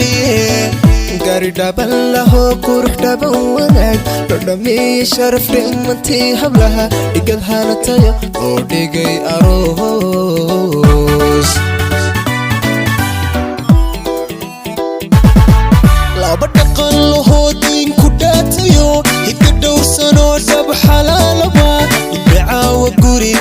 guriye gaari dhaban laho qurux dhaban wanaag dhadhamiye sharaf dhimantii hablaha dhigad hanatayo oo dhigay aroos laba dhaqan laho diin ku dhaatayo hidda dhowrsanoo dhab xalaalaba idacaawa guriye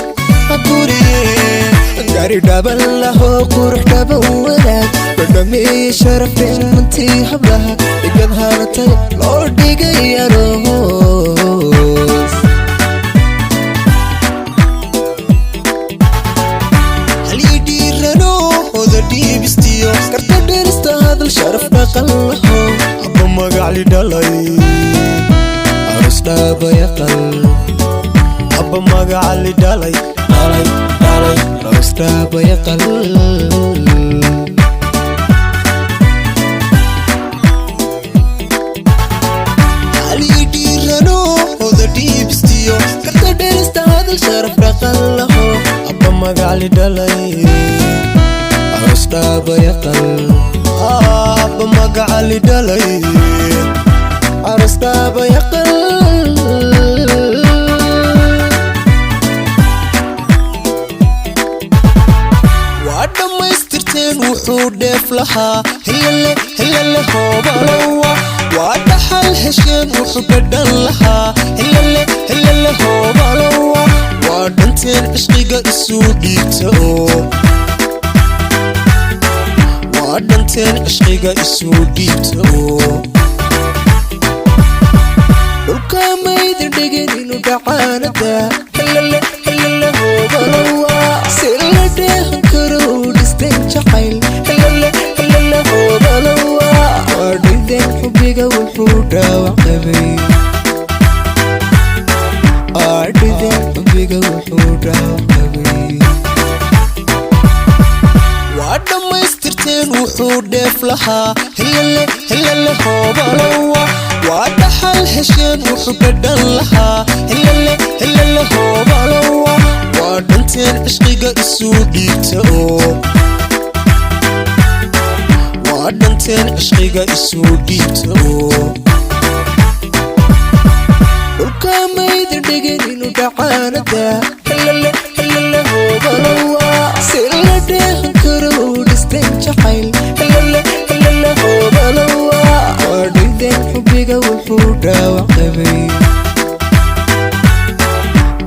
gaari dhaban laho qurux dhaban wanaag dhadhamiye sharaf dhimantii hablaha dhigad hanatayo loo dhigay aroos halidhiirano hoda dhiibistiyo karta dherista hadal sharaf dhaqan laho abba magacli dhalay aroos dhaaba yaqal abba magacli dhalay aroos dhaaba yaqal sharaf dhaqan laho abba magacli dhalay aroos dhaaba yaqal abba magacli dhalay aroos dhaaba yaqal waa dhammaystirteen wuxuu dheef lahaa hilale hoobalowa waa dhaxal hesheen wuxuu dhadhan lahaa hilale hoobalowa wadhanteen cishqiga isuu dhiibta oo wadhanteen cishqiga isuu dhiibta oo dhulka mayda dhigin inuu dhacaanada hilale hoobalowa si la dheehan karo u dhisteen jacayl hilale hoobalowa wadhideen xubiga wuxuu dhaawac qabay waa dhammaystirteen wuxuu dheef lahaa hilale hoobalowa waa dhaxal hesheen wuxuu dhadhan lahaa hilale hoobalowa waa dhanteen cishqiga isuu dhiibta oo waa dhanteen cishqiga isuu dhiibta oo dhulka mayda dhigin inuu dhacaanada hilale hoobalowa si la dheehan karo u dhisteen jacayl hilale hoobalowa wadhideen xubiga wuxuu dhaawac qabay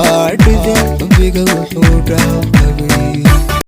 wadhideen xubiga wuxuu dhaawac qabay